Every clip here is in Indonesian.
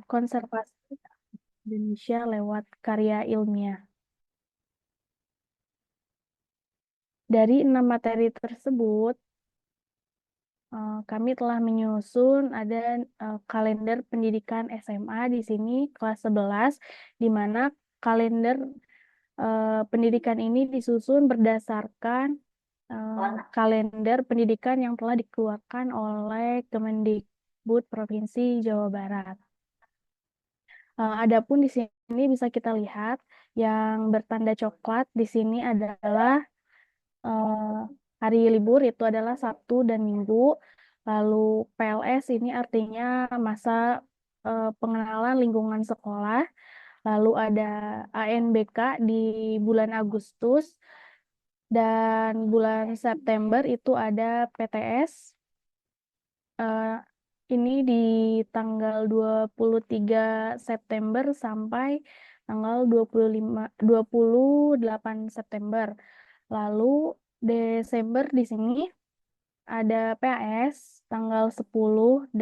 konservasi Indonesia lewat karya ilmiah. Dari 6 materi tersebut, kami telah menyusun ada kalender pendidikan SMA di sini kelas 11, di mana kalender pendidikan ini disusun berdasarkan kalender pendidikan yang telah dikeluarkan oleh Kemendikbud Provinsi Jawa Barat. Adapun di sini bisa kita lihat yang bertanda coklat di sini adalah hari libur, itu adalah Sabtu dan Minggu. Lalu PLS ini artinya masa pengenalan lingkungan sekolah. Lalu ada ANBK di bulan Agustus, dan bulan September itu ada PTS. Eh, ini di tanggal 23 September sampai tanggal 28 September. Lalu Desember di sini ada PAS tanggal 10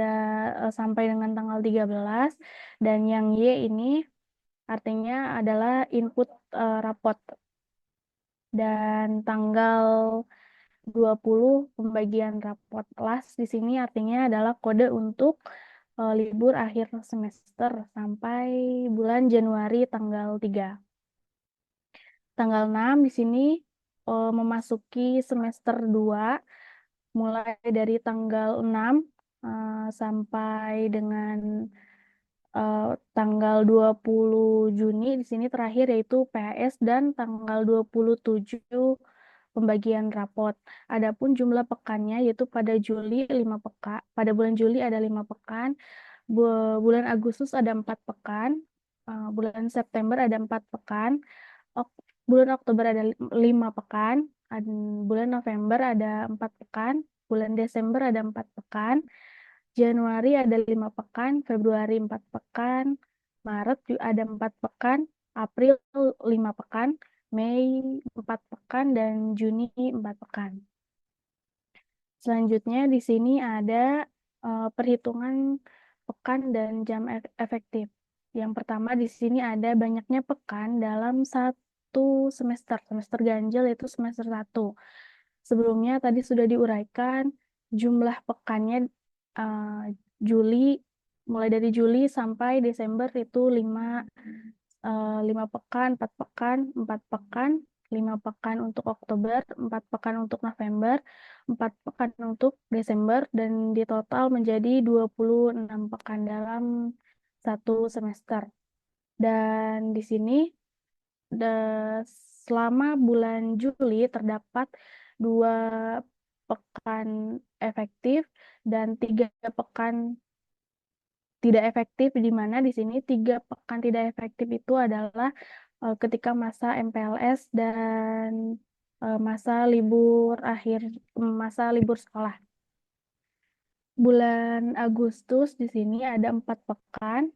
sampai dengan tanggal 13, dan yang Y ini artinya adalah input rapot, dan tanggal 20 pembagian rapot las di sini artinya adalah kode untuk libur akhir semester sampai bulan Januari tanggal 3. Tanggal 6 di sini memasuki semester 2 mulai dari tanggal 6 sampai dengan tanggal 20 Juni di sini terakhir, yaitu PAS, dan tanggal 27 pembagian rapot. Adapun jumlah pekannya yaitu pada Juli 5 pekan. Pada bulan Juli ada 5 pekan, bulan Agustus ada 4 pekan, bulan September ada 4 pekan, bulan Oktober ada 5 pekan, bulan November ada 4 pekan, bulan Desember ada 4 pekan, Januari ada 5 pekan, Februari 4 pekan, Maret juga ada 4 pekan, April 5 pekan, Mei 4 pekan, dan Juni 4 pekan. Selanjutnya di sini ada perhitungan pekan dan jam efektif. Yang pertama di sini ada banyaknya pekan dalam satu semester ganjil, yaitu semester 1. Sebelumnya tadi sudah diuraikan jumlah pekannya, uh, Juli, mulai dari Juli sampai Desember itu 5 pekan, 4 pekan, 4 pekan, 5 pekan untuk Oktober, 4 pekan untuk November, 4 pekan untuk Desember, dan di total menjadi 26 pekan dalam satu semester. Dan di sini selama bulan Juli terdapat 2 pekan efektif dan 3 pekan tidak efektif, di mana di sini 3 pekan tidak efektif itu adalah ketika masa MPLS dan masa libur sekolah. Bulan Agustus di sini ada 4 pekan.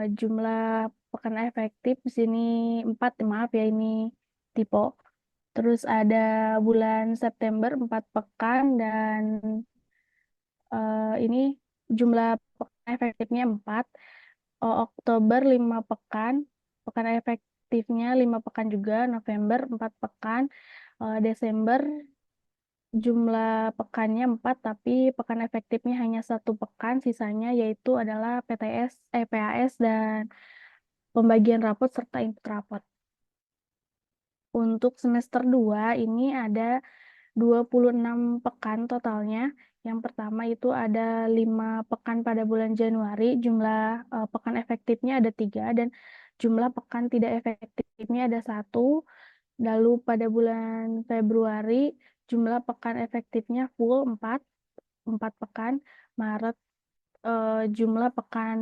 Jumlah pekan efektif di sini 4, maaf ya ini tipe. Terus ada bulan September 4 pekan, dan ini jumlah pekan efektifnya 4. Oktober 5 pekan, pekan efektifnya 5 pekan juga. November 4 pekan. Desember jumlah pekannya 4, tapi pekan efektifnya hanya 1 pekan. Sisanya yaitu adalah PAS, dan pembagian rapot serta input rapot. Untuk semester 2 ini ada 26 pekan totalnya. Yang pertama itu ada 5 pekan pada bulan Januari, jumlah pekan efektifnya ada 3, dan jumlah pekan tidak efektifnya ada 1. Lalu pada bulan Februari, jumlah pekan efektifnya full 4 pekan. Maret jumlah pekan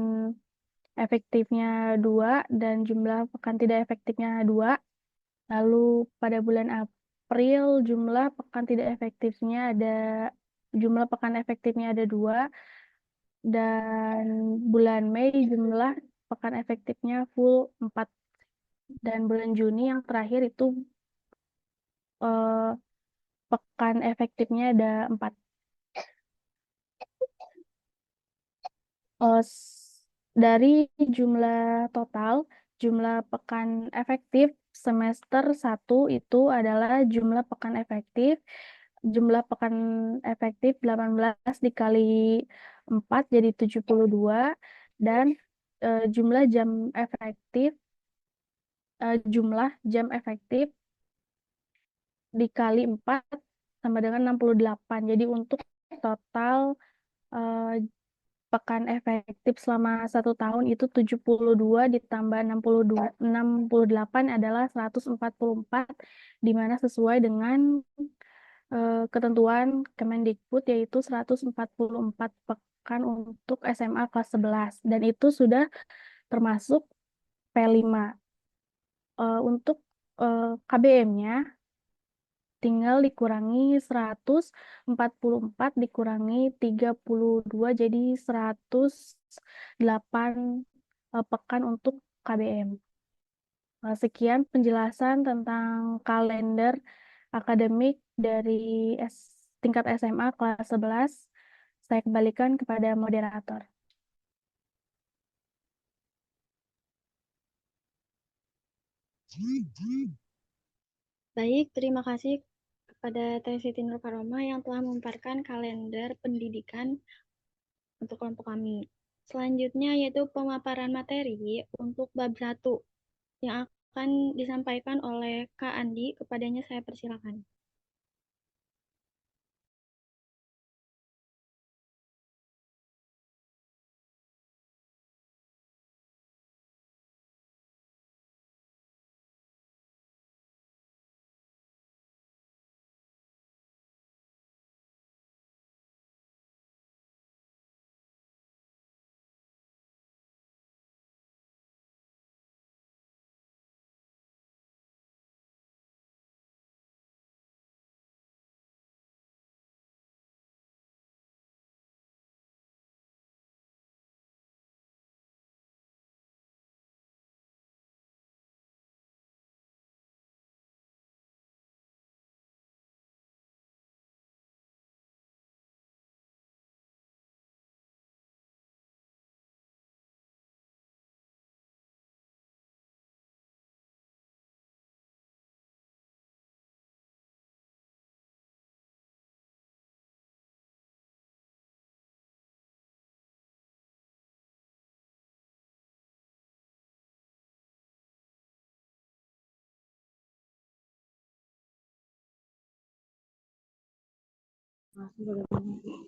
efektifnya 2, dan jumlah pekan tidak efektifnya 2. Lalu pada bulan April jumlah pekan efektifnya ada 2, dan bulan Mei jumlah pekan efektifnya full 4, dan bulan Juni yang terakhir itu eh, pekan efektifnya ada 4. Dari jumlah total, jumlah pekan efektif semester 1 itu adalah jumlah pekan efektif. Jumlah pekan efektif 18 dikali 4 jadi 72. Dan jumlah jam efektif, jumlah jam efektif dikali 4 sama dengan 68. Jadi untuk total eh, pekan efektif selama 1 tahun itu 72 ditambah 62, 68 adalah 144, di mana sesuai dengan ketentuan Kemendikbud yaitu 144 pekan untuk SMA kelas 11 dan itu sudah termasuk P5. Untuk KBM-nya tinggal dikurangi 144 dikurangi 32 jadi 108 pekan untuk KBM. Sekian penjelasan tentang kalender akademik dari tingkat SMA kelas 11. Saya kembalikan kepada moderator. Baik, terima kasih kepada Teh Siti Nur Karoma yang telah memaparkan kalender pendidikan untuk kelompok kami. Selanjutnya yaitu pemaparan materi untuk bab 1 yang akan disampaikan oleh Kak Andi. Kepadanya saya persilakan.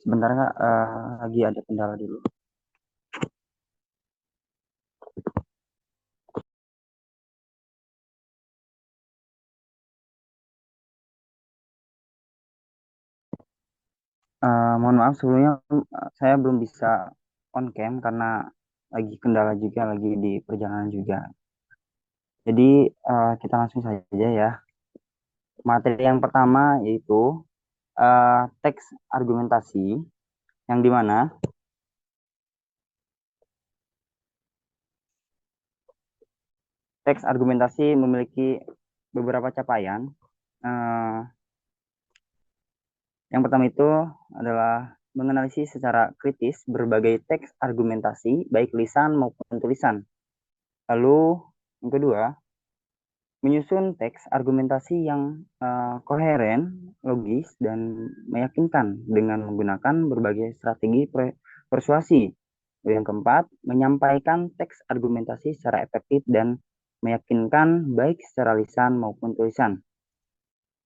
Sebentar Kak, lagi ada kendala dulu. Mohon maaf sebelumnya, saya belum bisa on cam karena lagi kendala juga, lagi di perjalanan juga. Jadi kita langsung saja ya. Materi yang pertama yaitu teks argumentasi, yang dimana teks argumentasi memiliki beberapa capaian. Eh, yang pertama itu adalah menganalisis secara kritis berbagai teks argumentasi, baik lisan maupun tulisan. Lalu yang kedua, menyusun teks argumentasi yang koheren, logis, dan meyakinkan dengan menggunakan berbagai strategi persuasi. Yang keempat, menyampaikan teks argumentasi secara efektif dan meyakinkan baik secara lisan maupun tulisan.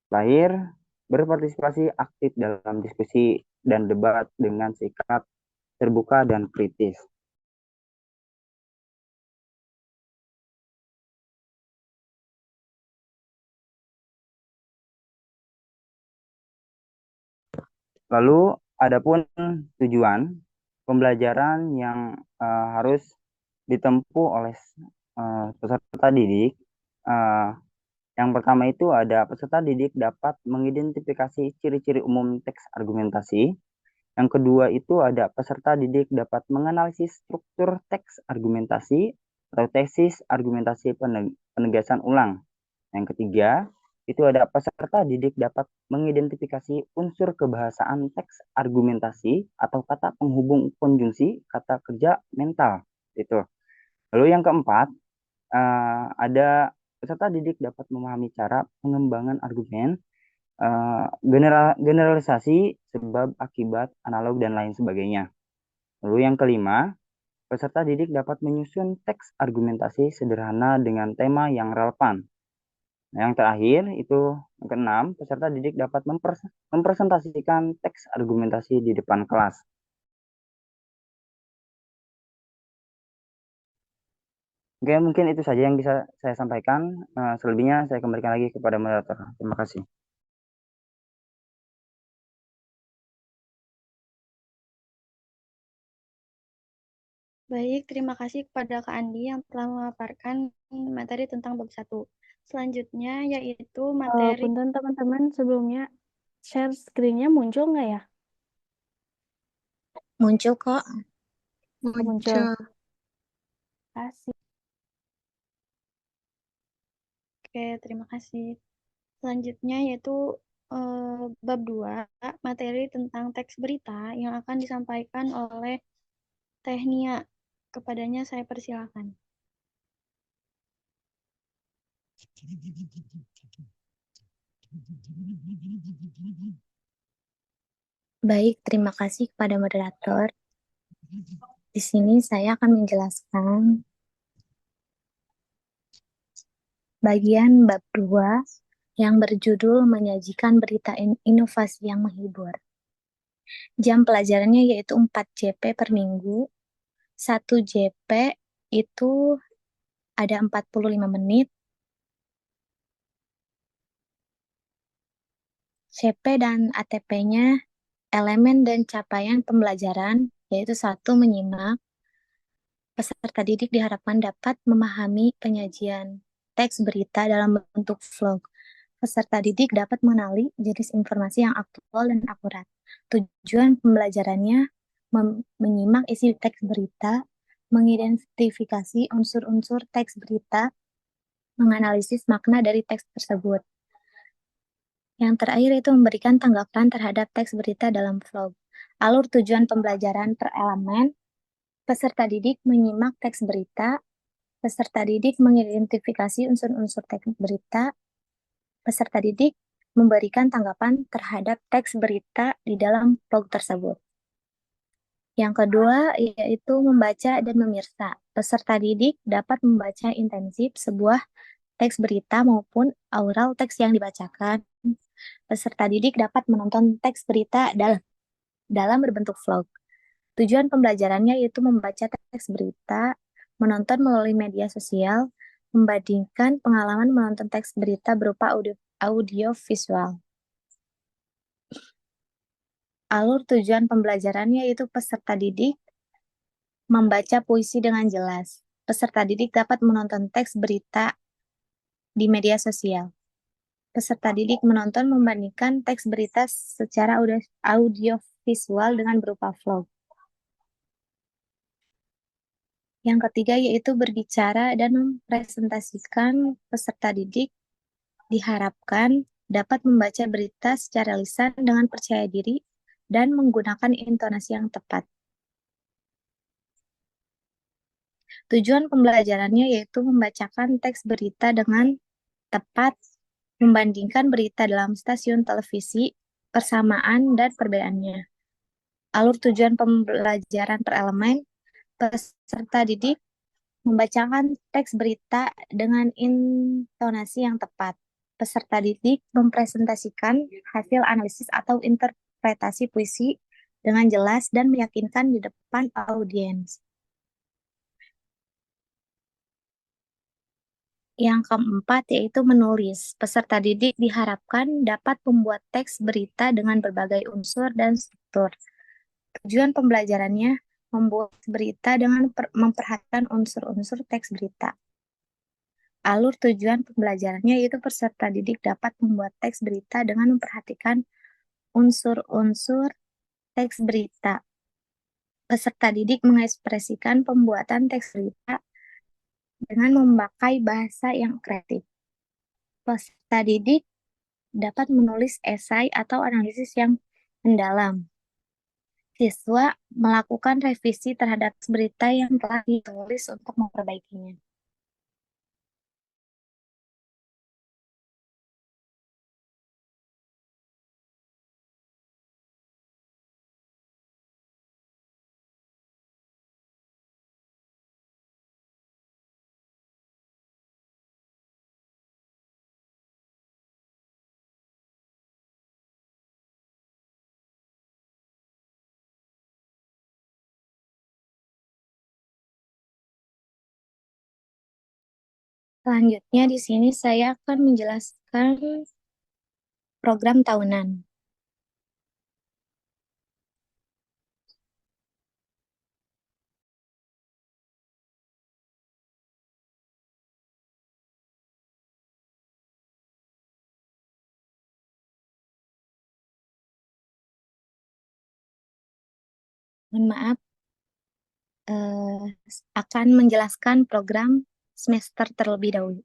Terakhir, berpartisipasi aktif dalam diskusi dan debat dengan sikap terbuka dan kritis. Lalu, adapun tujuan pembelajaran yang harus ditempuh oleh peserta didik. Yang pertama itu ada peserta didik dapat mengidentifikasi ciri-ciri umum teks argumentasi. Yang kedua itu ada peserta didik dapat menganalisis struktur teks argumentasi atau tesis argumentasi penegasan ulang. Yang ketiga, itu ada peserta didik dapat mengidentifikasi unsur kebahasaan teks argumentasi atau kata penghubung konjungsi kata kerja mental. itu. Lalu yang keempat, ada peserta didik dapat memahami cara pengembangan argumen, generalisasi, sebab, akibat, analog, dan lain sebagainya. Lalu yang kelima, peserta didik dapat menyusun teks argumentasi sederhana dengan tema yang relevan. Nah, yang terakhir itu yang keenam, peserta didik dapat mempresentasikan teks argumentasi di depan kelas. Oke, mungkin itu saja yang bisa saya sampaikan. Selebihnya saya kembalikan lagi kepada moderator. Terima kasih. Baik, terima kasih kepada Kak Andi yang telah memaparkan materi tentang bab 1. Selanjutnya yaitu materi Punten teman-teman, sebelumnya share screen-nya muncul nggak ya? Muncul kok. Muncul. Kasih. Oke, terima kasih. Selanjutnya yaitu bab 2, materi tentang teks berita yang akan disampaikan oleh Tehnia. Kepadanya saya persilakan. Baik, terima kasih kepada moderator. Di sini saya akan menjelaskan bagian bab 2 yang berjudul menyajikan berita inovasi yang menghibur. Jam pelajarannya yaitu 4 JP per minggu. 1 JP itu ada 45 menit. CP dan ATP-nya elemen dan capaian pembelajaran, yaitu 1, menyimak. Peserta didik diharapkan dapat memahami penyajian teks berita dalam bentuk vlog. Peserta didik dapat mengenali jenis informasi yang aktual dan akurat. Tujuan pembelajarannya menyimak isi teks berita, mengidentifikasi unsur-unsur teks berita, menganalisis makna dari teks tersebut. Yang terakhir itu memberikan tanggapan terhadap teks berita dalam vlog. Alur tujuan pembelajaran per elemen, peserta didik menyimak teks berita, peserta didik mengidentifikasi unsur-unsur teks berita, peserta didik memberikan tanggapan terhadap teks berita di dalam vlog tersebut. Yang kedua, yaitu membaca dan memirsa. Peserta didik dapat membaca intensif sebuah teks berita maupun aural teks yang dibacakan. Peserta didik dapat menonton teks berita dalam berbentuk vlog. Tujuan pembelajarannya yaitu membaca teks berita, menonton melalui media sosial, membandingkan pengalaman menonton teks berita berupa audio visual. Alur tujuan pembelajarannya yaitu peserta didik membaca puisi dengan jelas. Peserta didik dapat menonton teks berita di media sosial. Peserta didik menonton membandingkan teks berita secara audio visual dengan berupa vlog. Yang ketiga yaitu berbicara dan mempresentasikan. Peserta didik diharapkan dapat membaca berita secara lisan dengan percaya diri dan menggunakan intonasi yang tepat. Tujuan pembelajarannya yaitu membacakan teks berita dengan tepat, membandingkan berita dalam stasiun televisi, persamaan dan perbedaannya. Alur tujuan pembelajaran per elemen, peserta didik membacakan teks berita dengan intonasi yang tepat. Peserta didik mempresentasikan hasil analisis atau interpretasi puisi dengan jelas dan meyakinkan di depan audiens. Yang keempat yaitu menulis. Peserta didik diharapkan dapat membuat teks berita dengan berbagai unsur dan struktur. Tujuan pembelajarannya membuat berita dengan memperhatikan unsur-unsur teks berita. Alur tujuan pembelajarannya yaitu peserta didik dapat membuat teks berita dengan memperhatikan unsur-unsur teks berita. Peserta didik mengekspresikan pembuatan teks berita dengan memakai bahasa yang kreatif. Peserta didik dapat menulis esai atau analisis yang mendalam. Siswa melakukan revisi terhadap berita yang telah ditulis untuk memperbaikinya. Selanjutnya di sini saya akan menjelaskan program tahunan. Mohon maaf, akan menjelaskan program semester terlebih dahulu.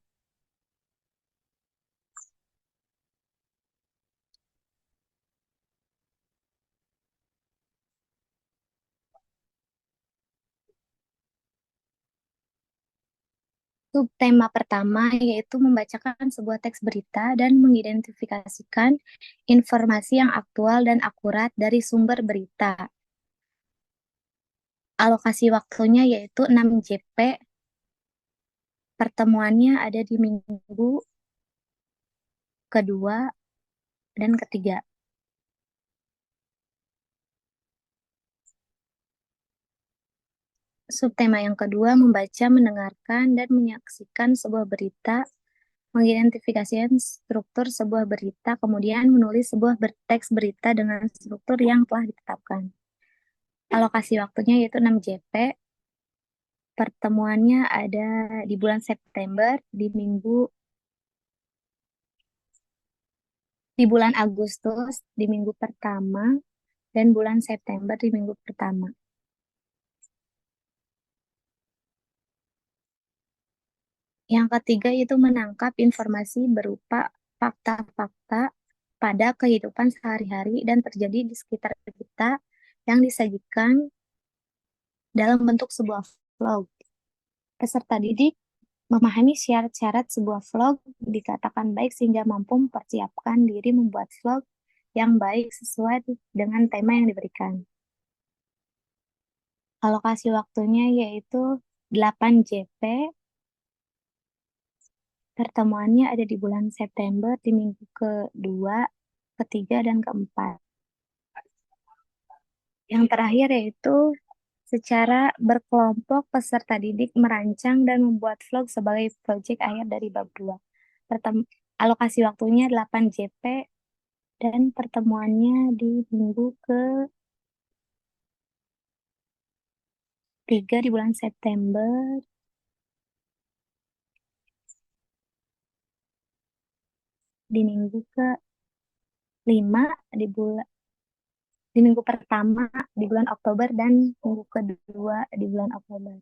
Subtema pertama yaitu membacakan sebuah teks berita dan mengidentifikasikan informasi yang aktual dan akurat dari sumber berita. Alokasi waktunya yaitu 6 JP. Pertemuannya ada di minggu kedua dan ketiga. Subtema yang kedua membaca, mendengarkan, dan menyaksikan sebuah berita, mengidentifikasikan struktur sebuah berita, kemudian menulis sebuah teks berita dengan struktur yang telah ditetapkan. Alokasi waktunya yaitu 6 JP. Pertemuannya ada di bulan September, di bulan Agustus di minggu pertama, dan bulan September di minggu pertama. Yang ketiga itu menangkap informasi berupa fakta-fakta pada kehidupan sehari-hari dan terjadi di sekitar kita yang disajikan dalam bentuk sebuah vlog. Peserta didik memahami syarat-syarat sebuah vlog dikatakan baik sehingga mampu mempersiapkan diri membuat vlog yang baik sesuai dengan tema yang diberikan. Alokasi waktunya yaitu 8 JP. Pertemuannya ada di bulan September di minggu kedua, ketiga, dan keempat. Yang terakhir yaitu secara berkelompok peserta didik merancang dan membuat vlog sebagai proyek akhir dari bab 2. Alokasi waktunya 8 JP dan pertemuannya di minggu ke-3 di bulan September, di minggu ke-5 di minggu pertama di bulan Oktober, dan minggu kedua di bulan Oktober.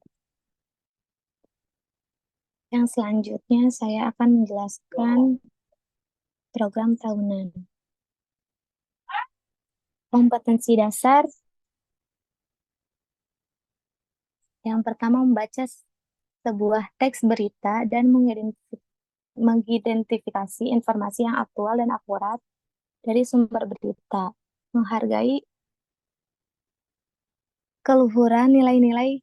Yang selanjutnya saya akan menjelaskan program tahunan. Kompetensi dasar. Yang pertama membaca sebuah teks berita dan mengidentifikasi informasi yang aktual dan akurat dari sumber berita. Menghargai keluhuran nilai-nilai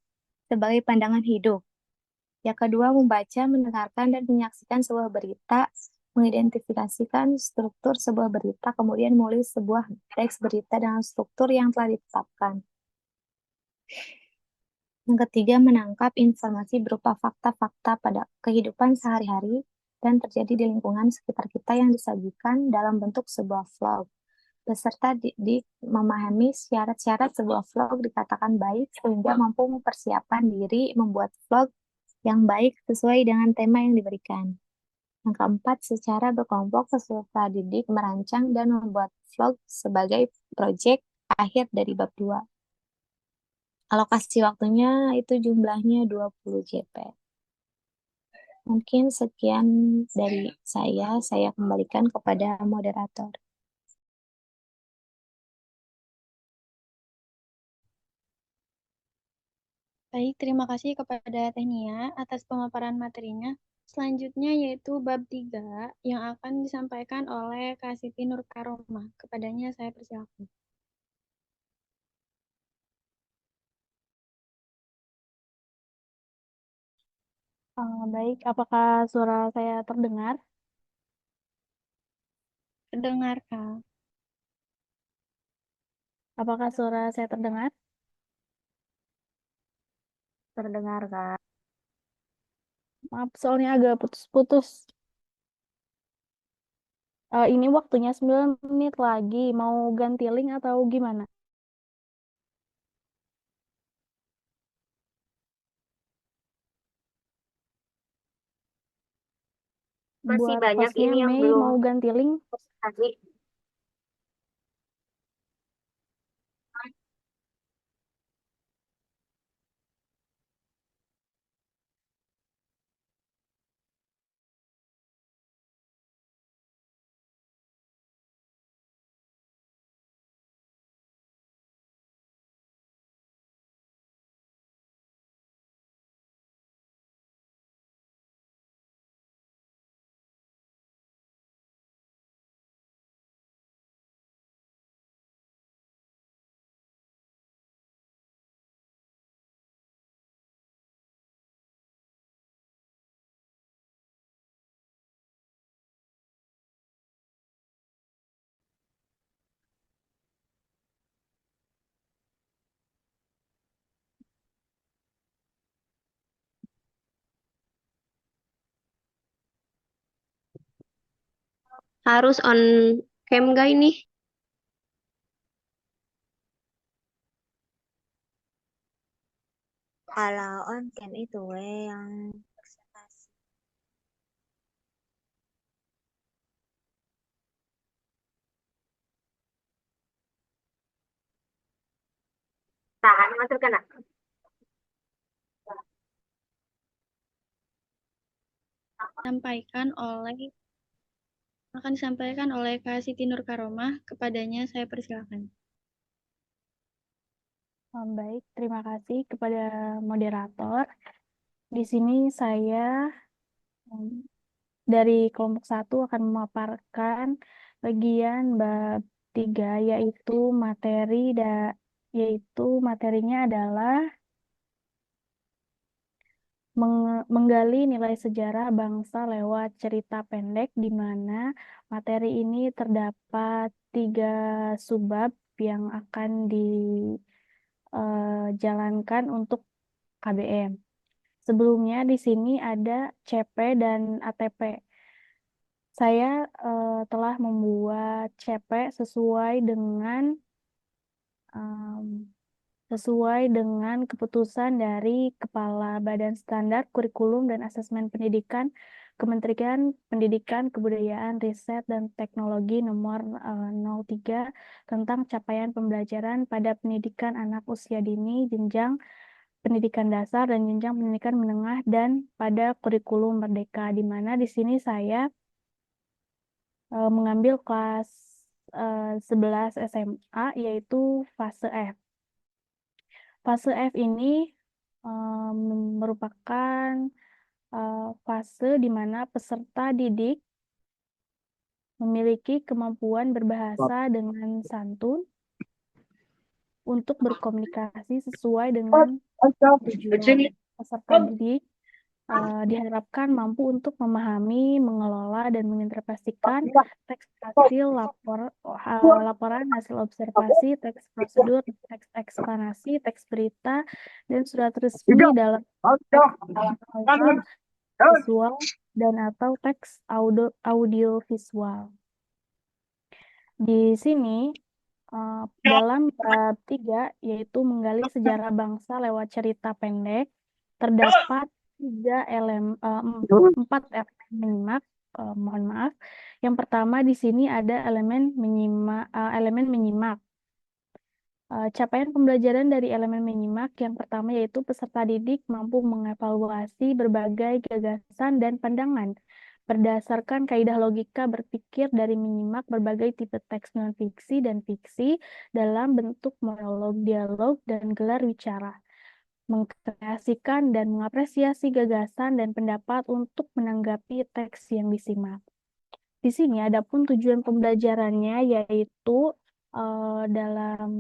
sebagai pandangan hidup. Yang kedua, membaca, mendengarkan, dan menyaksikan sebuah berita, mengidentifikasikan struktur sebuah berita, kemudian menulis sebuah teks berita dengan struktur yang telah ditetapkan. Yang ketiga, menangkap informasi berupa fakta-fakta pada kehidupan sehari-hari dan terjadi di lingkungan sekitar kita yang disajikan dalam bentuk sebuah vlog. Peserta didik memahami syarat-syarat sebuah vlog dikatakan baik sehingga mampu mempersiapkan diri membuat vlog yang baik sesuai dengan tema yang diberikan. Yang keempat, secara berkelompok peserta didik merancang dan membuat vlog sebagai proyek akhir dari bab 2. Alokasi waktunya itu jumlahnya 20 JP. Mungkin sekian dari saya kembalikan kepada moderator. Baik, terima kasih kepada Tehnia atas pemaparan materinya. Selanjutnya yaitu bab 3 yang akan disampaikan oleh Kak Siti Nur Karoma. Kepadanya saya persilakan. Baik, apakah suara saya terdengar? Terdengar, Kak. Apakah suara saya terdengar? Terdengar, Kak. Maaf, soalnya agak putus-putus. Ini waktunya 9 menit lagi. Mau ganti link atau gimana? Masih Buat banyak hostnya ini yang Mei belum mau ganti link. presentasi. Harus on cam gak ini? Kalau on cam itu yang presentasi. Tahan, masuk kena. Akan disampaikan oleh Kak Siti Nur Karoma. Kepadanya saya persilakan. Baik, terima kasih kepada moderator. Di sini saya dari kelompok 1 akan memaparkan bagian bab 3 yaitu materinya adalah menggali nilai sejarah bangsa lewat cerita pendek, di mana materi ini terdapat 3 subbab yang akan dijalankan untuk KBM. Sebelumnya di sini ada CP dan ATP. Saya telah membuat CP sesuai dengan keputusan dari Kepala Badan Standar Kurikulum dan Asesmen Pendidikan Kementerian Pendidikan, Kebudayaan, Riset, dan Teknologi nomor 03 tentang capaian pembelajaran pada pendidikan anak usia dini, jenjang pendidikan dasar, dan jenjang pendidikan menengah, dan pada kurikulum merdeka, di mana di sini saya mengambil kelas 11 SMA, yaitu fase F. Fase F ini merupakan fase di mana peserta didik memiliki kemampuan berbahasa dengan santun untuk berkomunikasi sesuai dengan tujuan. Peserta didik diharapkan mampu untuk memahami, mengelola, dan menginterpretasikan teks hasil laporan hasil observasi, teks prosedur, teks eksplanasi, teks berita, dan surat resmi dalam teks visual dan atau teks audio visual. Di sini dalam bab 3 yaitu menggali sejarah bangsa lewat cerita pendek, terdapat 4 elemen menyimak. Mohon maaf. Yang pertama di sini ada elemen menyimak. Capaian pembelajaran dari elemen menyimak yang pertama yaitu peserta didik mampu mengevaluasi berbagai gagasan dan pandangan berdasarkan kaidah logika berpikir dari menyimak berbagai tipe teks non-fiksi dan fiksi dalam bentuk monolog, dialog, dan gelar wicara. mengkreasikan dan mengapresiasi gagasan dan pendapat untuk menanggapi teks yang disimak. Di sini adapun tujuan pembelajarannya yaitu dalam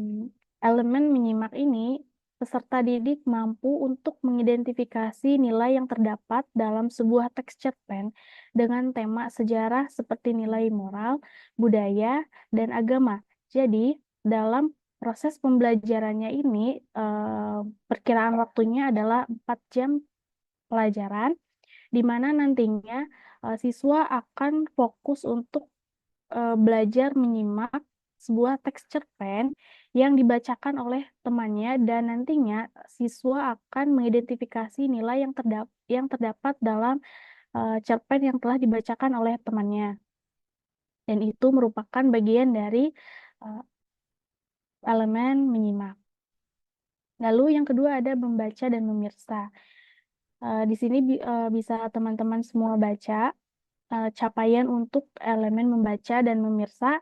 elemen menyimak ini peserta didik mampu untuk mengidentifikasi nilai yang terdapat dalam sebuah teks cerpen dengan tema sejarah seperti nilai moral, budaya, dan agama. Jadi, dalam proses pembelajarannya ini, perkiraan waktunya adalah 4 jam pelajaran, di mana nantinya siswa akan fokus untuk belajar menyimak sebuah teks cerpen yang dibacakan oleh temannya dan nantinya siswa akan mengidentifikasi nilai yang terdapat dalam cerpen yang telah dibacakan oleh temannya. Dan itu merupakan bagian dari uh, elemen menyimak. Lalu yang kedua ada membaca dan memirsa. Di sini bisa teman-teman semua baca capaian untuk elemen membaca dan memirsa.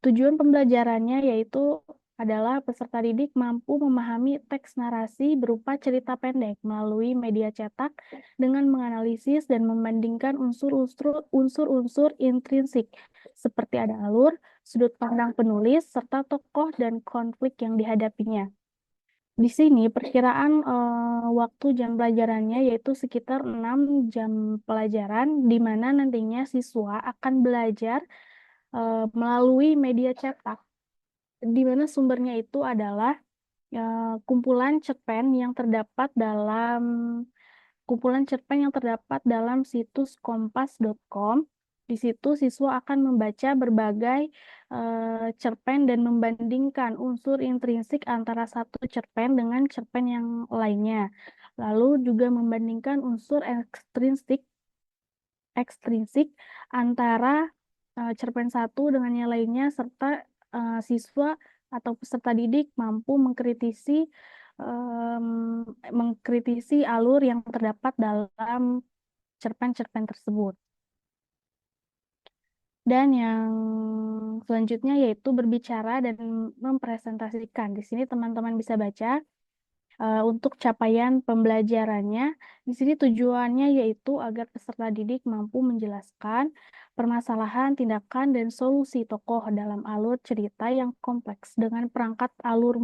Tujuan pembelajarannya yaitu adalah peserta didik mampu memahami teks narasi berupa cerita pendek melalui media cetak dengan menganalisis dan membandingkan unsur-unsur intrinsik seperti ada alur, sudut pandang penulis, serta tokoh dan konflik yang dihadapinya. Di sini perkiraan waktu jam pelajarannya yaitu sekitar 6 jam pelajaran di mana nantinya siswa akan belajar melalui media cetak, di mana sumbernya itu adalah kumpulan cerpen yang terdapat dalam situs kompas.com. Di situ siswa akan membaca berbagai cerpen dan membandingkan unsur intrinsik antara satu cerpen dengan cerpen yang lainnya. Lalu juga membandingkan unsur ekstrinsik antara cerpen satu dengan yang lainnya serta siswa atau peserta didik mampu mengkritisi alur yang terdapat dalam cerpen-cerpen tersebut. Dan yang selanjutnya yaitu berbicara dan mempresentasikan. Di sini teman-teman bisa baca untuk capaian pembelajarannya. Di sini tujuannya yaitu agar peserta didik mampu menjelaskan permasalahan, tindakan, dan solusi tokoh dalam alur cerita yang kompleks dengan perangkat alur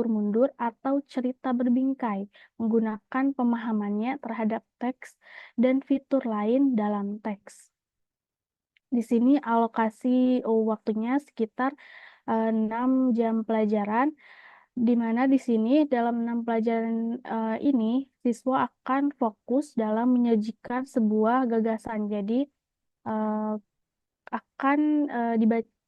mundur atau cerita berbingkai, menggunakan pemahamannya terhadap teks dan fitur lain dalam teks. Di sini alokasi waktunya sekitar 6 jam pelajaran, di mana di sini dalam 6 pelajaran ini siswa akan fokus dalam menyajikan sebuah gagasan. Jadi akan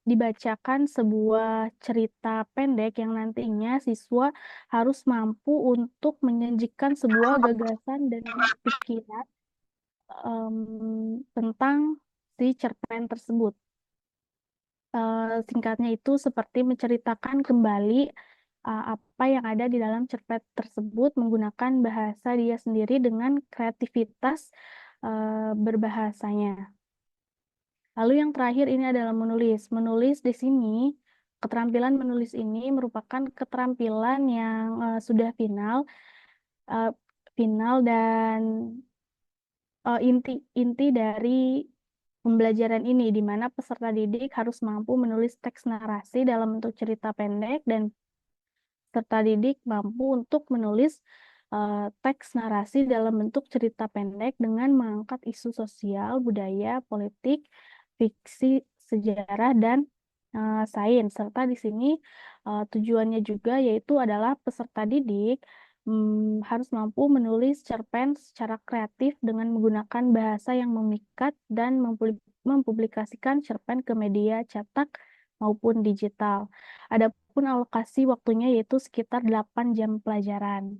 dibacakan sebuah cerita pendek yang nantinya siswa harus mampu untuk menyajikan sebuah gagasan dan pikiran tentang si cerpen tersebut. Singkatnya itu seperti menceritakan kembali apa yang ada di dalam cerpen tersebut menggunakan bahasa dia sendiri dengan kreativitas berbahasanya. Lalu yang terakhir ini adalah menulis. Menulis di sini, keterampilan menulis ini merupakan keterampilan yang sudah final dan inti dari pembelajaran ini, di mana peserta didik harus mampu menulis teks narasi dalam bentuk cerita pendek dan peserta didik mampu untuk menulis teks narasi dalam bentuk cerita pendek dengan mengangkat isu sosial, budaya, politik, fiksi, sejarah, dan sains. Serta di sini tujuannya juga yaitu adalah peserta didik harus mampu menulis cerpen secara kreatif dengan menggunakan bahasa yang memikat dan mempublikasikan cerpen ke media cetak maupun digital. Adapun alokasi waktunya yaitu sekitar 8 jam pelajaran.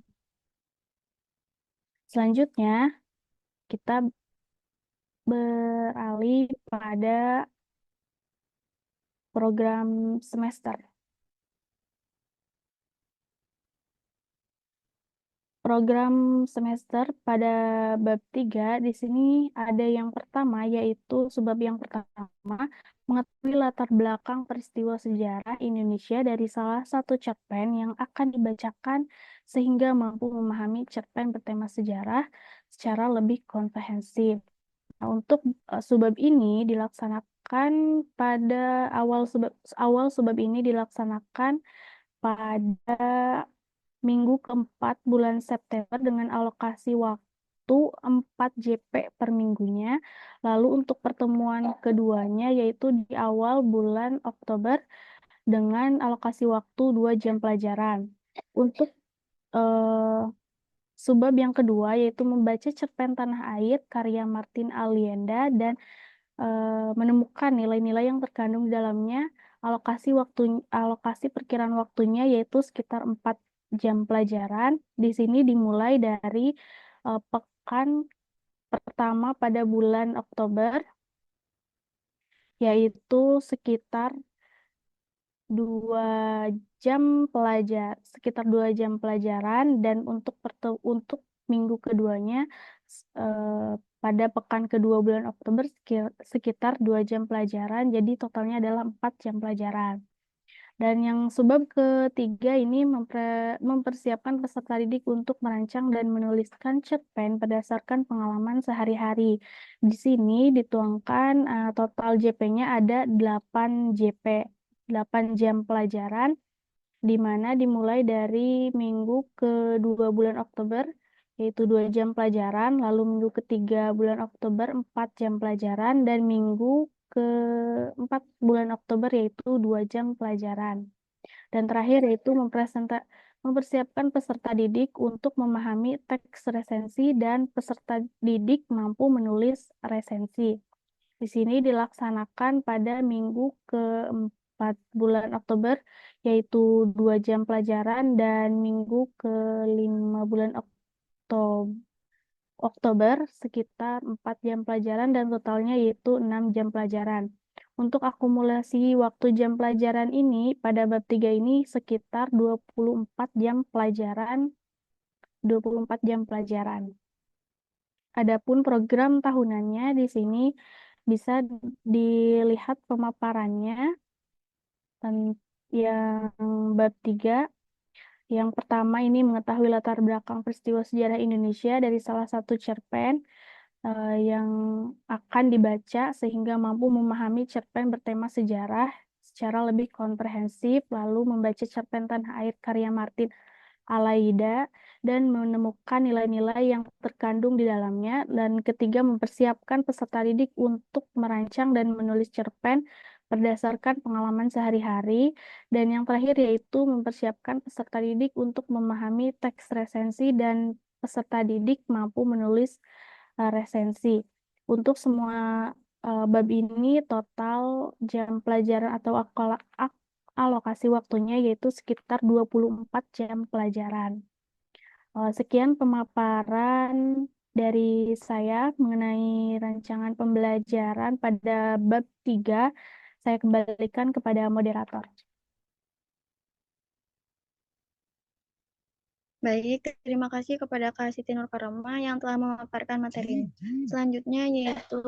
Selanjutnya, kita beralih pada program semester. program semester pada bab 3 di sini ada yang pertama yaitu subbab yang pertama mengetahui latar belakang peristiwa sejarah Indonesia dari salah satu cerpen yang akan dibacakan sehingga mampu memahami cerpen bertema sejarah secara lebih komprehensif. Nah, untuk subbab ini dilaksanakan pada awal subbab ini dilaksanakan pada minggu keempat bulan September dengan alokasi waktu 4 JP per minggunya. Lalu untuk pertemuan keduanya yaitu di awal bulan Oktober dengan alokasi waktu 2 jam pelajaran. Untuk eh, subbab yang kedua yaitu membaca cerpen Tanah Air karya Martin Alienda dan menemukan nilai-nilai yang terkandung di dalamnya. Alokasi perkiraan waktunya yaitu sekitar 4 jam pelajaran. Di sini dimulai dari pekan pertama pada bulan Oktober, yaitu sekitar 2 jam pelajaran, dan untuk minggu keduanya pada pekan kedua bulan Oktober sekitar 2 jam pelajaran, jadi totalnya adalah 4 jam pelajaran. Dan yang subbab ketiga ini mempersiapkan peserta didik untuk merancang dan menuliskan cerpen berdasarkan pengalaman sehari-hari. Di sini dituangkan total JP-nya ada 8 JP, 8 jam pelajaran, di mana dimulai dari minggu kedua bulan Oktober, yaitu 2 jam pelajaran, lalu minggu ketiga bulan Oktober 4 jam pelajaran, dan minggu keempat bulan Oktober yaitu 2 jam pelajaran. Dan terakhir yaitu mempersiapkan peserta didik untuk memahami teks resensi dan peserta didik mampu menulis resensi. Di sini dilaksanakan pada minggu keempat bulan Oktober, yaitu 2 jam pelajaran, dan minggu kelima bulan Oktober sekitar 4 jam pelajaran, dan totalnya yaitu 6 jam pelajaran. Untuk akumulasi waktu jam pelajaran ini pada bab 3 ini sekitar 24 jam pelajaran, 24 jam pelajaran. Adapun program tahunannya di sini bisa dilihat pemaparannya yang bab 3. Yang pertama ini mengetahui latar belakang peristiwa sejarah Indonesia dari salah satu cerpen yang akan dibaca sehingga mampu memahami cerpen bertema sejarah secara lebih komprehensif, lalu membaca cerpen Tanah Air karya Martin Alaida dan menemukan nilai-nilai yang terkandung di dalamnya. Dan ketiga, mempersiapkan peserta didik untuk merancang dan menulis cerpen berdasarkan pengalaman sehari-hari. Dan yang terakhir yaitu mempersiapkan peserta didik untuk memahami teks resensi dan peserta didik mampu menulis resensi. Untuk semua bab ini total jam pelajaran atau alokasi waktunya yaitu sekitar 24 jam pelajaran. Sekian pemaparan dari saya mengenai rancangan pembelajaran pada bab 3. Saya kembalikan kepada moderator. Baik, terima kasih kepada Kak Siti Nur Karoma yang telah memaparkan materi ini. Selanjutnya yaitu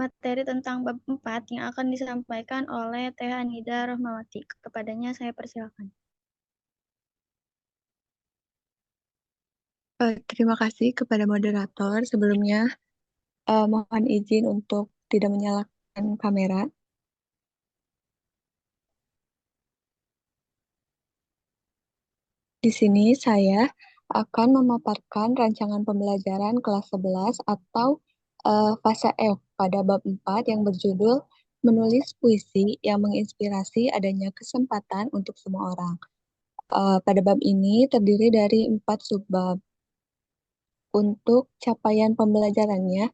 materi tentang bab 4 yang akan disampaikan oleh Teh Anida Rahmawati. Kepadanya saya persilakan. Terima kasih kepada moderator. Sebelumnya, mohon izin untuk tidak menyalakan kamera. Di sini saya akan memaparkan rancangan pembelajaran kelas 11 atau fase F pada bab 4 yang berjudul menulis puisi yang menginspirasi adanya kesempatan untuk semua orang. Pada bab ini terdiri dari 4 subbab. Untuk capaian pembelajarannya,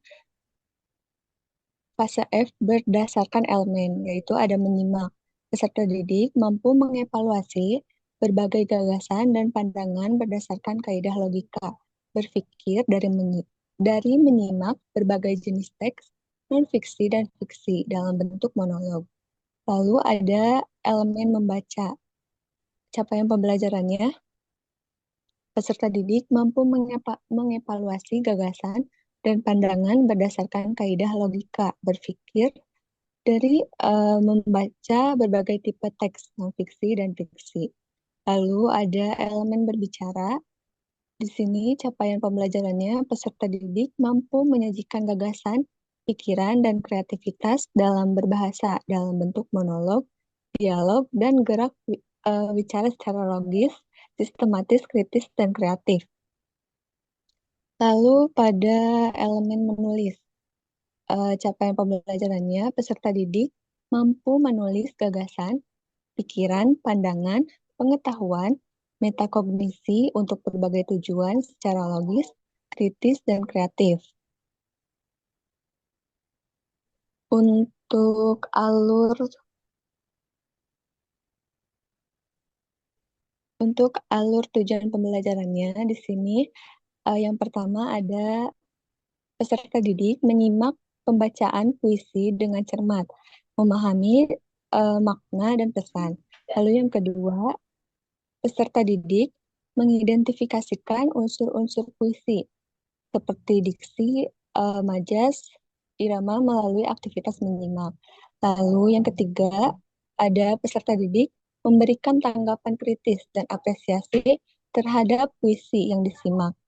fase F berdasarkan elemen, yaitu ada menyimak. Peserta didik mampu mengevaluasi berbagai gagasan dan pandangan berdasarkan kaidah logika, berpikir dari menyimak berbagai jenis teks, non-fiksi dan fiksi dalam bentuk monolog. Lalu ada elemen membaca. Capaian pembelajarannya Peserta didik mampu mengevaluasi gagasan dan pandangan berdasarkan kaidah logika berpikir dari membaca berbagai tipe teks non-fiksi dan fiksi. Lalu ada elemen berbicara. Di sini capaian pembelajarannya peserta didik mampu menyajikan gagasan, pikiran, dan kreativitas dalam berbahasa dalam bentuk monolog, dialog, dan gerak bicara secara logis, sistematis, kritis, dan kreatif. Lalu pada elemen menulis, capaian pembelajarannya peserta didik mampu menulis gagasan, pikiran, pandangan, pengetahuan, metakognisi untuk berbagai tujuan secara logis, kritis, dan kreatif. Untuk alur tujuan pembelajarannya di sini yang pertama ada peserta didik menyimak pembacaan puisi dengan cermat, memahami makna dan pesan. Lalu yang kedua, peserta didik mengidentifikasikan unsur-unsur puisi seperti diksi, majas, irama melalui aktivitas menyimak. Lalu yang ketiga, ada peserta didik memberikan tanggapan kritis dan apresiasi terhadap puisi yang disimak.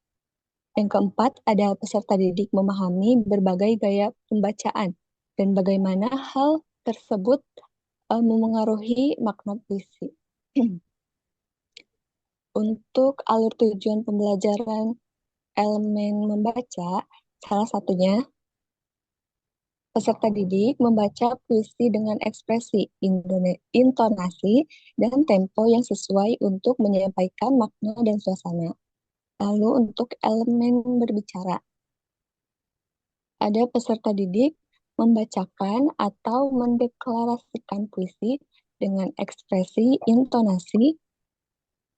Yang keempat, ada peserta didik memahami berbagai gaya pembacaan dan bagaimana hal tersebut memengaruhi makna puisi. Untuk alur tujuan pembelajaran elemen membaca, salah satunya peserta didik membaca puisi dengan ekspresi, intonasi, dan tempo yang sesuai untuk menyampaikan makna dan suasana. Lalu untuk elemen berbicara, ada peserta didik membacakan atau mendeklarasikan puisi dengan ekspresi, intonasi,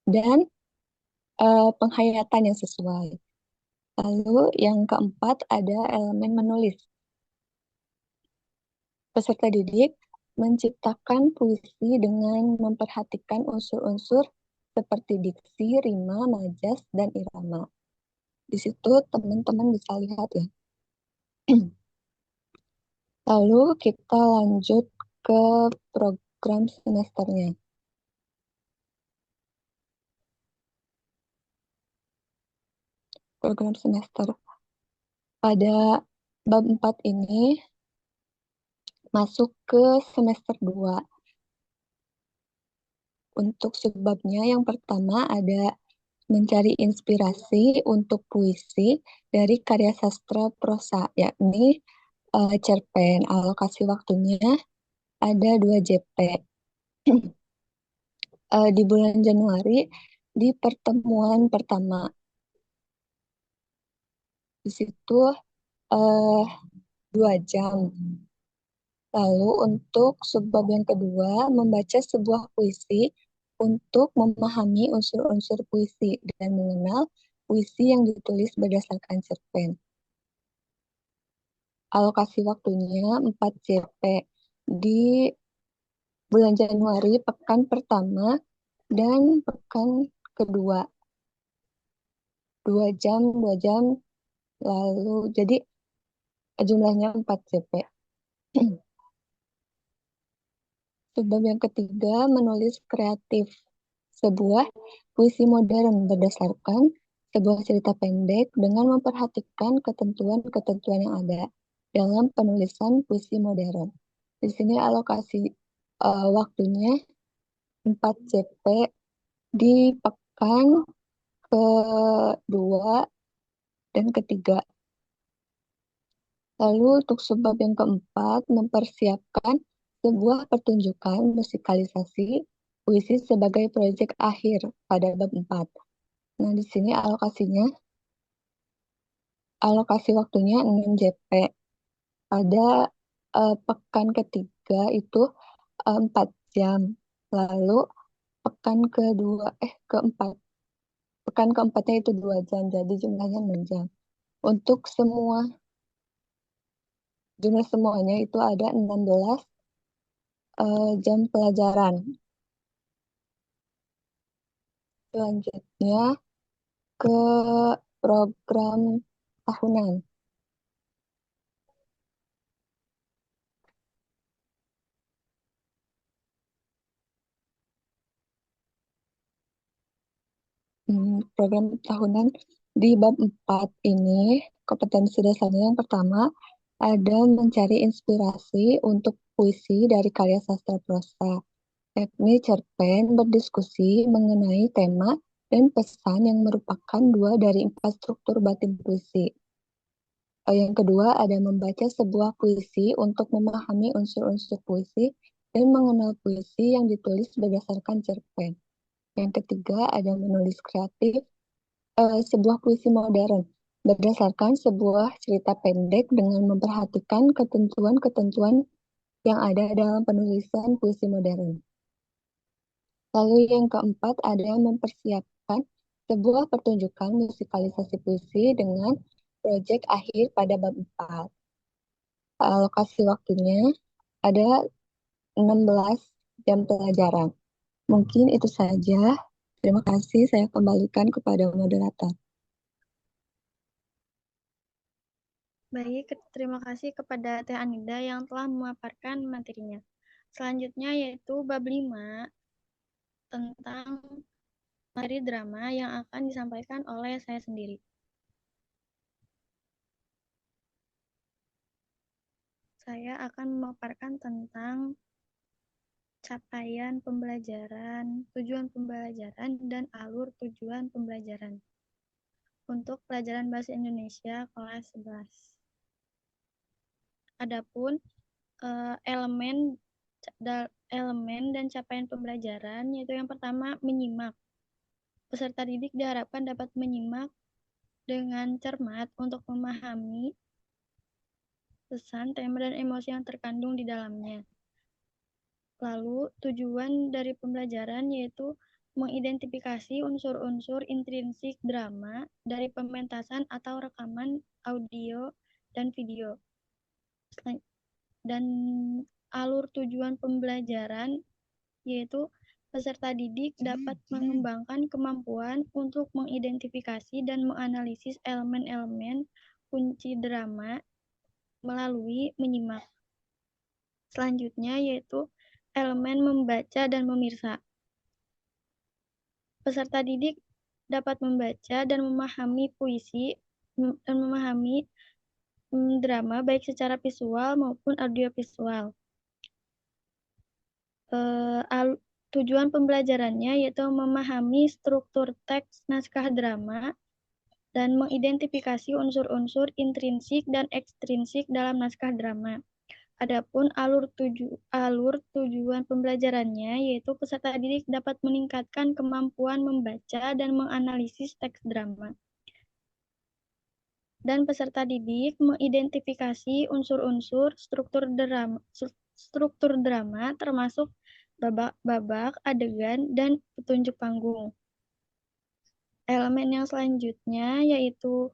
dan penghayatan yang sesuai. Lalu yang keempat ada elemen menulis. Peserta didik menciptakan puisi dengan memperhatikan unsur-unsur seperti diksi, rima, majas, dan irama. Di situ teman-teman bisa lihat ya. Lalu kita lanjut ke program semesternya. Program semester. Pada bab 4 ini masuk ke semester 2. Untuk subbabnya yang pertama ada mencari inspirasi untuk puisi dari karya sastra prosa, yakni cerpen. Alokasi waktunya ada 2 JP. Di bulan Januari di pertemuan pertama. Di situ 2 jam. Lalu untuk subbab yang kedua, membaca sebuah puisi untuk memahami unsur-unsur puisi dan mengenal puisi yang ditulis berdasarkan cerpen. Alokasi waktunya 4 JP di bulan Januari, pekan pertama dan pekan kedua. 2 jam, 2 jam, lalu jadi jumlahnya 4 JP. Subbab yang ketiga, menulis kreatif. Sebuah puisi modern berdasarkan sebuah cerita pendek dengan memperhatikan ketentuan-ketentuan yang ada dalam penulisan puisi modern. Di sini alokasi waktunya 4 JP di pekan kedua dan ketiga. Lalu untuk subbab yang keempat, mempersiapkan sebuah pertunjukan musikalisasi puisi sebagai proyek akhir pada bab 4. Nah, di sini alokasi waktunya 6 JP. Pada pekan ketiga itu 4 jam. Lalu pekan keempat. Pekan keempatnya itu 2 jam, jadi jumlahnya 6 jam. Untuk jumlah semuanya itu ada 16 jam pelajaran. Selanjutnya ke program tahunan. Program tahunan di bab 4 ini, kompetensi dasarnya yang pertama ada mencari inspirasi untuk puisi dari karya sastra prosa. Teknik cerpen berdiskusi mengenai tema dan pesan yang merupakan dua dari 4 struktur batin puisi. Yang kedua ada membaca sebuah puisi untuk memahami unsur-unsur puisi dan mengenal puisi yang ditulis berdasarkan cerpen. Yang ketiga ada menulis kreatif sebuah puisi modern berdasarkan sebuah cerita pendek dengan memperhatikan ketentuan-ketentuan yang ada dalam penulisan puisi modern. Lalu yang keempat ada mempersiapkan sebuah pertunjukan musikalisasi puisi dengan proyek akhir pada bab 4. Alokasi waktunya ada 16 jam pelajaran. Mungkin itu saja. Terima kasih, saya kembalikan kepada moderator. Baik, terima kasih kepada Teh Anida yang telah memaparkan materinya. Selanjutnya yaitu bab 5 tentang materi drama yang akan disampaikan oleh saya sendiri. Saya akan memaparkan tentang capaian pembelajaran, tujuan pembelajaran, dan alur tujuan pembelajaran untuk pelajaran Bahasa Indonesia kelas 11. Adapun elemen dan capaian pembelajaran yaitu yang pertama menyimak. Peserta didik diharapkan dapat menyimak dengan cermat untuk memahami pesan, tema, dan emosi yang terkandung di dalamnya. Lalu tujuan dari pembelajaran yaitu mengidentifikasi unsur-unsur intrinsik drama dari pementasan atau rekaman audio dan video. Dan alur tujuan pembelajaran yaitu peserta didik dapat mengembangkan kemampuan untuk mengidentifikasi dan menganalisis elemen-elemen kunci drama melalui menyimak. Selanjutnya yaitu elemen membaca dan memirsa. Peserta didik dapat membaca dan memahami puisi dan memahami drama baik secara visual maupun audiovisual. Tujuan pembelajarannya yaitu memahami struktur teks naskah drama dan mengidentifikasi unsur-unsur intrinsik dan ekstrinsik dalam naskah drama. Adapun alur tujuan pembelajarannya yaitu peserta didik dapat meningkatkan kemampuan membaca dan menganalisis teks drama. Dan peserta didik mengidentifikasi unsur-unsur struktur drama termasuk babak, adegan, dan petunjuk panggung. Elemen yang selanjutnya yaitu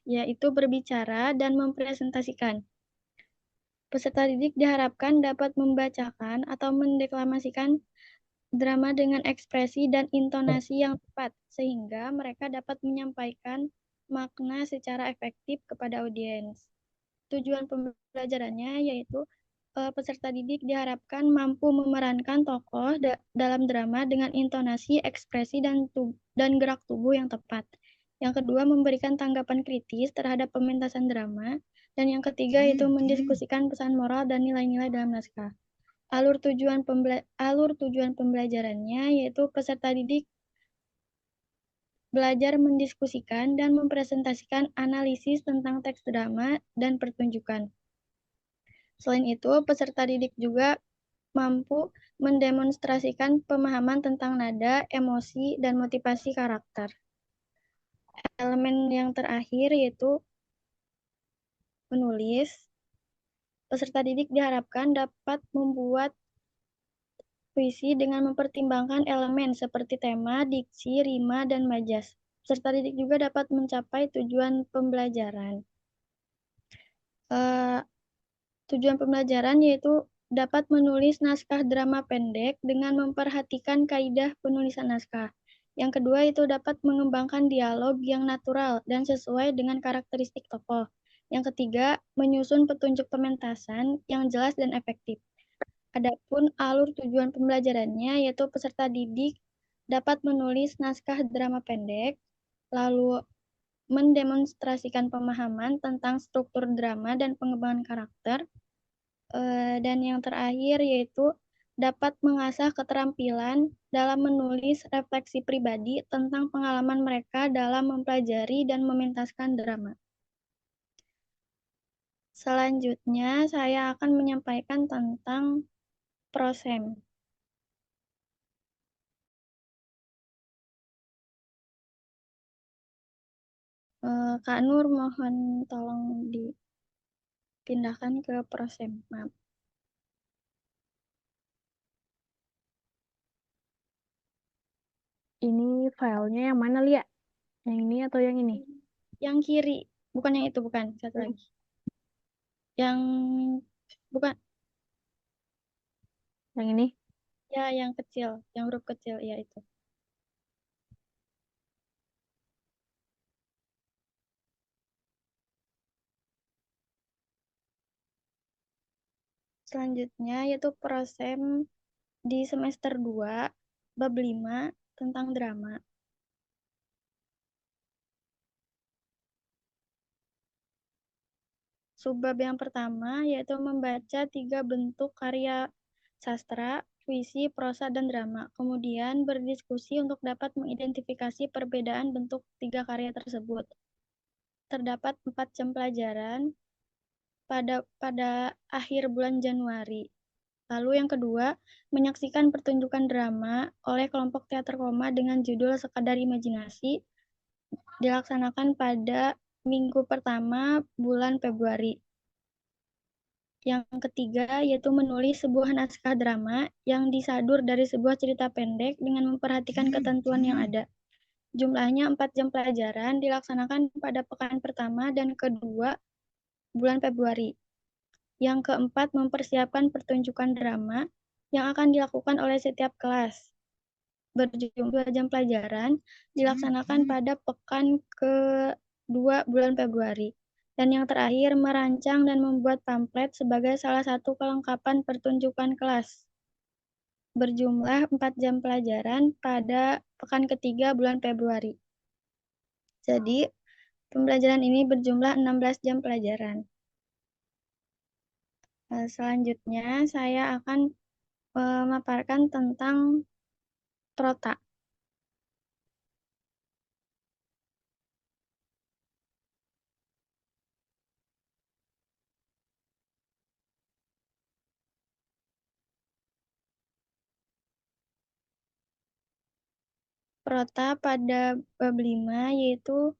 yaitu berbicara dan mempresentasikan. Peserta didik diharapkan dapat membacakan atau mendeklamasikan drama dengan ekspresi dan intonasi yang tepat, sehingga mereka dapat menyampaikan makna secara efektif kepada audiens. Tujuan pembelajarannya yaitu peserta didik diharapkan mampu memerankan tokoh dalam drama dengan intonasi, ekspresi, dan gerak tubuh yang tepat. Yang kedua, memberikan tanggapan kritis terhadap pementasan drama. Dan yang ketiga, yaitu mendiskusikan pesan moral dan nilai-nilai dalam naskah. Alur tujuan pembelajarannya yaitu peserta didik belajar mendiskusikan dan mempresentasikan analisis tentang teks drama dan pertunjukan. Selain itu, peserta didik juga mampu mendemonstrasikan pemahaman tentang nada, emosi, dan motivasi karakter. Elemen yang terakhir yaitu menulis. Peserta didik diharapkan dapat membuat puisi dengan mempertimbangkan elemen seperti tema, diksi, rima, dan majas. Peserta didik juga dapat mencapai tujuan pembelajaran. Tujuan pembelajaran yaitu dapat menulis naskah drama pendek dengan memperhatikan kaidah penulisan naskah. Yang kedua itu dapat mengembangkan dialog yang natural dan sesuai dengan karakteristik tokoh. Yang ketiga, menyusun petunjuk pementasan yang jelas dan efektif. Adapun alur tujuan pembelajarannya yaitu peserta didik dapat menulis naskah drama pendek, lalu mendemonstrasikan pemahaman tentang struktur drama dan pengembangan karakter, dan yang terakhir yaitu dapat mengasah keterampilan dalam menulis refleksi pribadi tentang pengalaman mereka dalam mempelajari dan mementaskan drama. Selanjutnya, saya akan menyampaikan tentang prosem. Kak Nur, mohon tolong dipindahkan ke prosem. Maaf. Ini filenya yang mana, Lia? Yang ini atau yang ini? Yang kiri, bukan yang itu, bukan. Satu lagi. Yang bukan. Yang ini? Ya, yang kecil, yang huruf kecil, ya itu. Selanjutnya yaitu prosem di semester 2, bab 5 tentang drama. Subbab yang pertama yaitu membaca 3 bentuk karya sastra, puisi, prosa, dan drama. Kemudian berdiskusi untuk dapat mengidentifikasi perbedaan bentuk 3 karya tersebut. Terdapat 4 jam pelajaran pada akhir bulan Januari. Lalu yang kedua, menyaksikan pertunjukan drama oleh kelompok teater koma dengan judul Sekadar Imajinasi dilaksanakan pada minggu pertama bulan Februari. Yang ketiga, yaitu menulis sebuah naskah drama yang disadur dari sebuah cerita pendek dengan memperhatikan ketentuan yang ada. Jumlahnya 4 jam pelajaran dilaksanakan pada pekan pertama dan kedua bulan Februari. Yang keempat, mempersiapkan pertunjukan drama yang akan dilakukan oleh setiap kelas. Berjumlah 2 jam pelajaran dilaksanakan pada pekan ke-2 bulan Februari. Dan yang terakhir, merancang dan membuat pamflet sebagai salah satu kelengkapan pertunjukan kelas. Berjumlah 4 jam pelajaran pada pekan ketiga bulan Februari. Jadi, pembelajaran ini berjumlah 16 jam pelajaran. Selanjutnya, saya akan memaparkan tentang prota. Prota pada bab 5 yaitu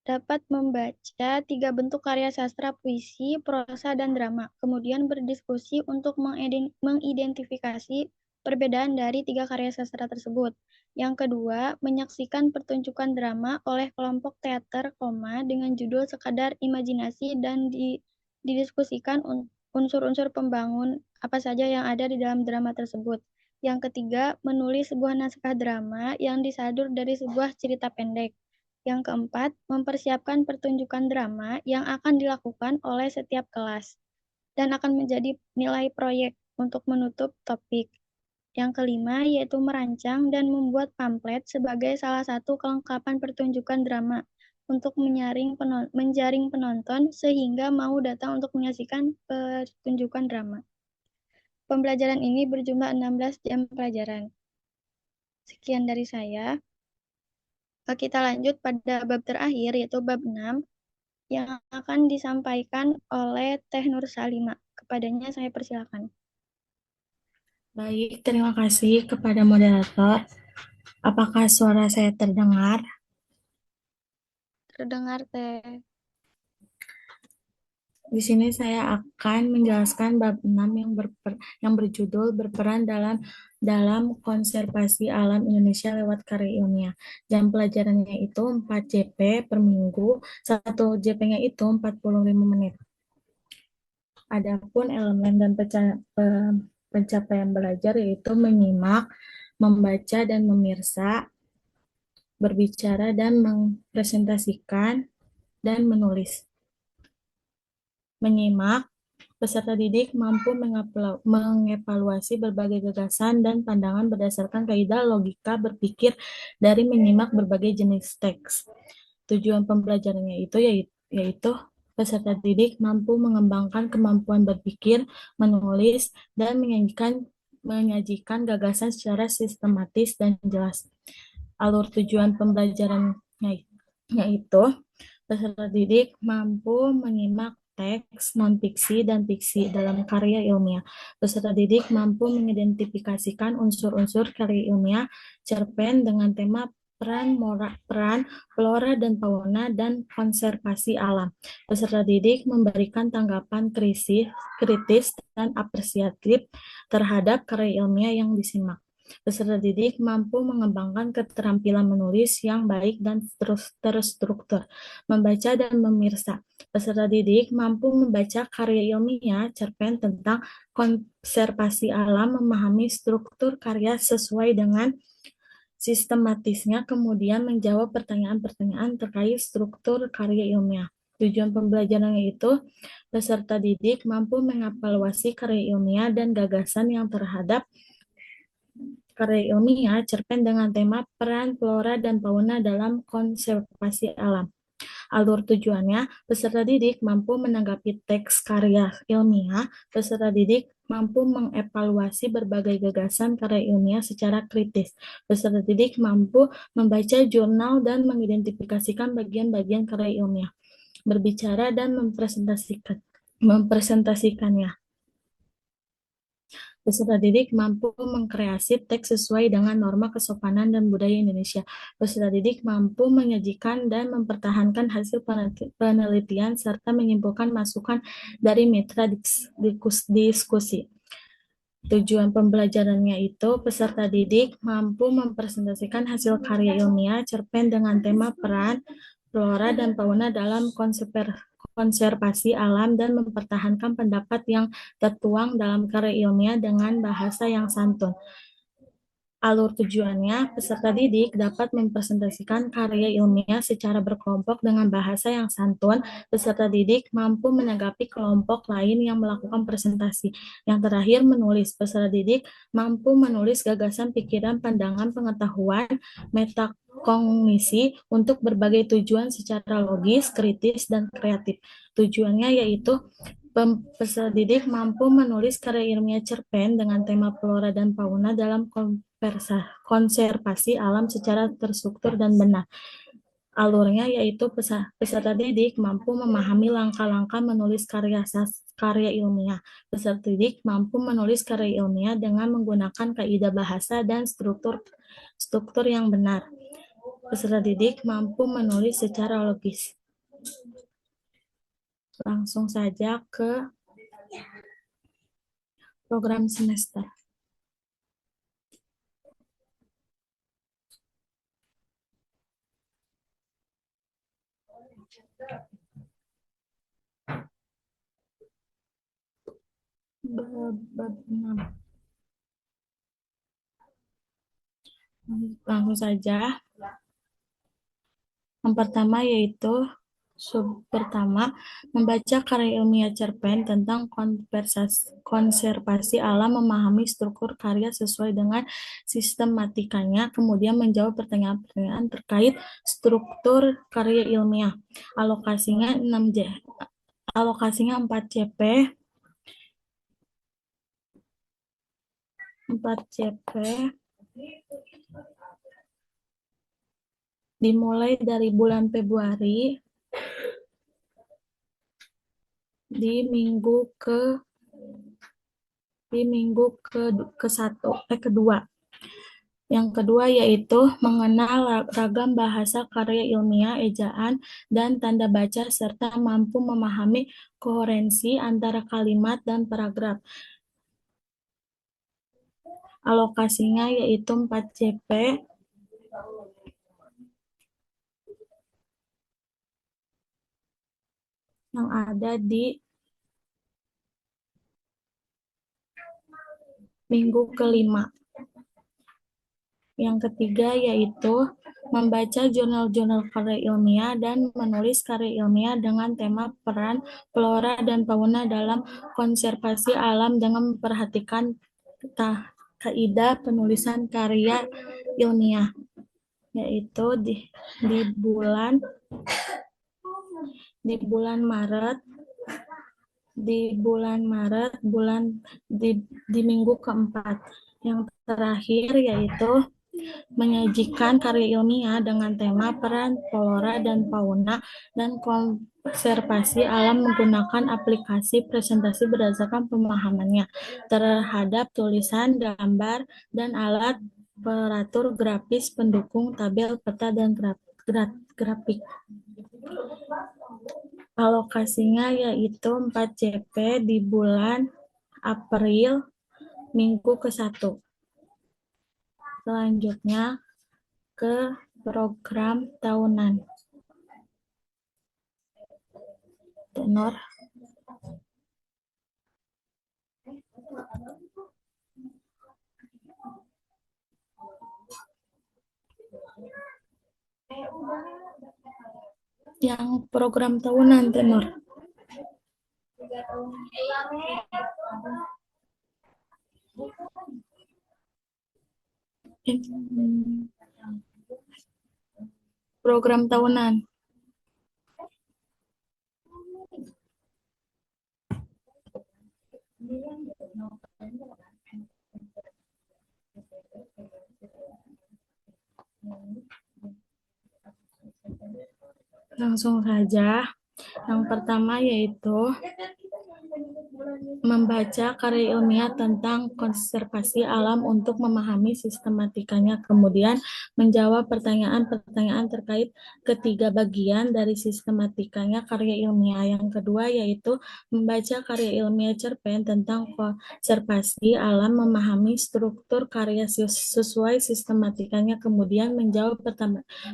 dapat membaca 3 bentuk karya sastra, puisi, prosa, dan drama. Kemudian berdiskusi untuk mengidentifikasi perbedaan dari 3 karya sastra tersebut. Yang kedua, menyaksikan pertunjukan drama oleh kelompok teater koma dengan judul Sekadar Imajinasi dan didiskusikan unsur-unsur pembangun apa saja yang ada di dalam drama tersebut. Yang ketiga, menulis sebuah naskah drama yang disadur dari sebuah cerita pendek. Yang keempat, mempersiapkan pertunjukan drama yang akan dilakukan oleh setiap kelas dan akan menjadi nilai proyek untuk menutup topik. Yang kelima, yaitu merancang dan membuat pamflet sebagai salah satu kelengkapan pertunjukan drama untuk menjaring penonton sehingga mau datang untuk menyaksikan pertunjukan drama. Pembelajaran ini berjumlah 16 jam pelajaran. Sekian dari saya. Kita lanjut pada bab terakhir, yaitu bab 6, yang akan disampaikan oleh Teh Nur Salima. Kepadanya saya persilakan. Baik, terima kasih kepada moderator. Apakah suara saya terdengar? Terdengar, Teh. Di sini saya akan menjelaskan bab 6 yang berjudul berperan dalam konservasi alam Indonesia lewat karya ilmiah. Jam pelajarannya itu 4 JP per minggu, 1 JP-nya itu 45 menit. Adapun elemen dan pencapaian belajar yaitu menyimak, membaca dan memirsa, berbicara dan mempresentasikan, dan menulis. Menyimak, peserta didik mampu mengevaluasi berbagai gagasan dan pandangan berdasarkan kaidah logika berpikir dari menyimak berbagai jenis teks. Tujuan pembelajarannya yaitu peserta didik mampu mengembangkan kemampuan berpikir, menulis, dan menyajikan gagasan secara sistematis dan jelas. Alur tujuan pembelajarannya yaitu peserta didik mampu menyimak teks, non-fiksi, dan fiksi dalam karya ilmiah. Peserta didik mampu mengidentifikasikan unsur-unsur karya ilmiah cerpen dengan tema peran, flora dan fauna, dan konservasi alam. Peserta didik memberikan tanggapan kritis dan apresiatif terhadap karya ilmiah yang disimak. Peserta didik mampu mengembangkan keterampilan menulis yang baik dan terstruktur, membaca dan memirsa. Peserta didik mampu membaca karya ilmiah cerpen tentang konservasi alam, memahami struktur karya sesuai dengan sistematisnya, kemudian menjawab pertanyaan-pertanyaan terkait struktur karya ilmiah. Tujuan pembelajarannya itu, peserta didik mampu mengevaluasi karya ilmiah dan gagasan yang terhadap karya ilmiah cerpen dengan tema peran flora dan fauna dalam konservasi alam. Alur tujuannya, peserta didik mampu menanggapi teks karya ilmiah, peserta didik mampu mengevaluasi berbagai gagasan karya ilmiah secara kritis. Peserta didik mampu membaca jurnal dan mengidentifikasikan bagian-bagian karya ilmiah, berbicara dan mempresentasikannya. Peserta didik mampu mengkreasi teks sesuai dengan norma kesopanan dan budaya Indonesia. Peserta didik mampu menyajikan dan mempertahankan hasil penelitian serta menyimpulkan masukan dari mitra diskusi. Tujuan pembelajarannya itu, peserta didik mampu mempresentasikan hasil karya ilmiah cerpen dengan tema peran, flora, dan fauna dalam konservasi alam dan mempertahankan pendapat yang tertuang dalam karya ilmiah dengan bahasa yang santun. Alur tujuannya, peserta didik dapat mempresentasikan karya ilmiah secara berkelompok dengan bahasa yang santun. Peserta didik mampu menanggapi kelompok lain yang melakukan presentasi. Yang terakhir, menulis. Peserta didik mampu menulis gagasan, pikiran, pandangan, pengetahuan, metakognisi untuk berbagai tujuan secara logis, kritis, dan kreatif. Tujuannya yaitu peserta didik mampu menulis karya ilmiah cerpen dengan tema flora dan fauna dalam konservasi alam secara terstruktur dan benar. Alurnya yaitu peserta didik mampu memahami langkah-langkah menulis karya ilmiah. Peserta didik mampu menulis karya ilmiah dengan menggunakan kaidah bahasa dan struktur yang benar. Peserta didik mampu menulis secara logis. Langsung saja ke program semester. Bab 6. Langsung saja. Yang pertama yaitu membaca karya ilmiah cerpen tentang konservasi alam, memahami struktur karya sesuai dengan sistematikanya, kemudian menjawab pertanyaan-pertanyaan terkait struktur karya ilmiah. Alokasinya 4 CP. 4 CP dimulai dari bulan Februari di minggu kedua. Yang kedua yaitu mengenal ragam bahasa karya ilmiah, ejaan, dan tanda baca, serta mampu memahami koherensi antara kalimat dan paragraf. Alokasinya yaitu 4 CP. Yang ada di minggu kelima. Yang ketiga yaitu membaca jurnal-jurnal karya ilmiah dan menulis karya ilmiah dengan tema peran flora dan fauna dalam konservasi alam dengan memperhatikan kaidah penulisan karya ilmiah, yaitu di bulan Maret di minggu keempat. Yang terakhir yaitu menyajikan karya ilmiah dengan tema peran flora dan fauna dan konservasi alam menggunakan aplikasi presentasi berdasarkan pemahamannya terhadap tulisan, gambar, dan alat peratur grafis pendukung tabel, peta, dan grafik. Alokasinya yaitu 4 JP di bulan April minggu ke-1. Selanjutnya ke program tahunan. Tenor. Yang program tahunan tenor. Program tahunan. Langsung saja. Yang pertama yaitu membaca karya ilmiah tentang konservasi alam untuk memahami sistematikanya, kemudian menjawab pertanyaan-pertanyaan terkait ketiga bagian dari sistematikanya karya ilmiah. Yang kedua yaitu membaca karya ilmiah cerpen tentang konservasi alam, memahami struktur karya sesuai sistematikanya, kemudian menjawab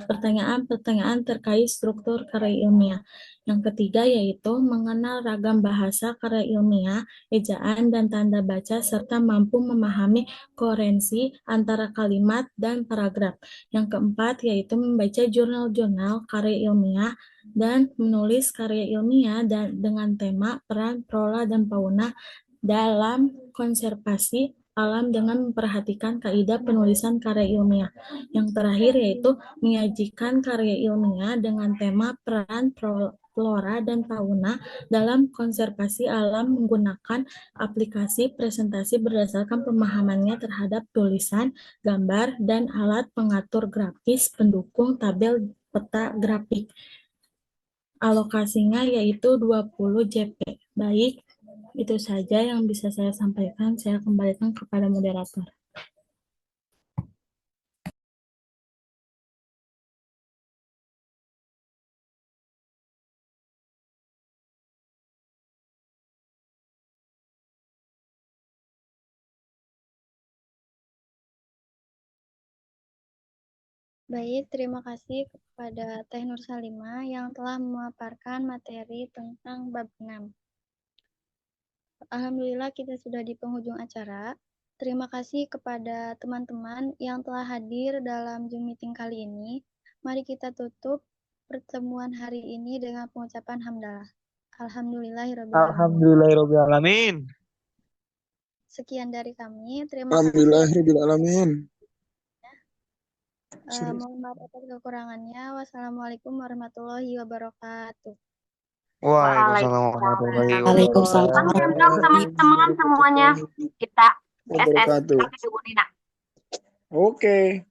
pertanyaan-pertanyaan terkait struktur karya ilmiah. Yang ketiga yaitu mengenal ragam bahasa karya ilmiah, ejaan dan tanda baca, serta mampu memahami koherensi antara kalimat dan paragraf. Yang keempat yaitu membaca jurnal-jurnal karya ilmiah dan menulis karya ilmiah dengan tema peran flora dan fauna dalam konservasi alam dengan memperhatikan kaidah penulisan karya ilmiah. Yang terakhir yaitu menyajikan karya ilmiah dengan tema peran flora dan fauna dalam konservasi alam menggunakan aplikasi presentasi berdasarkan pemahamannya terhadap tulisan, gambar, dan alat pengatur grafis pendukung tabel, peta, grafik. Alokasinya yaitu 20 JP. Baik, itu saja yang bisa saya sampaikan. Saya kembalikan kepada moderator. Baik, terima kasih kepada Teh Nur Salimah yang telah memaparkan materi tentang bab 6. Alhamdulillah kita sudah di penghujung acara. Terima kasih kepada teman-teman yang telah hadir dalam Zoom meeting kali ini. Mari kita tutup pertemuan hari ini dengan pengucapan hamdalah. Alhamdulillahirrahmanirrahim. Sekian dari kami. Terima kasih. Alhamdulillahirrahmanirrahim. Mohon maaf atas kekurangannya. Wassalamualaikum warahmatullahi wabarakatuh. Waalaikumsalam warahmatullahi Waalaikumsalam. wabarakatuh. Teman-teman semuanya. Kita SS. Oke.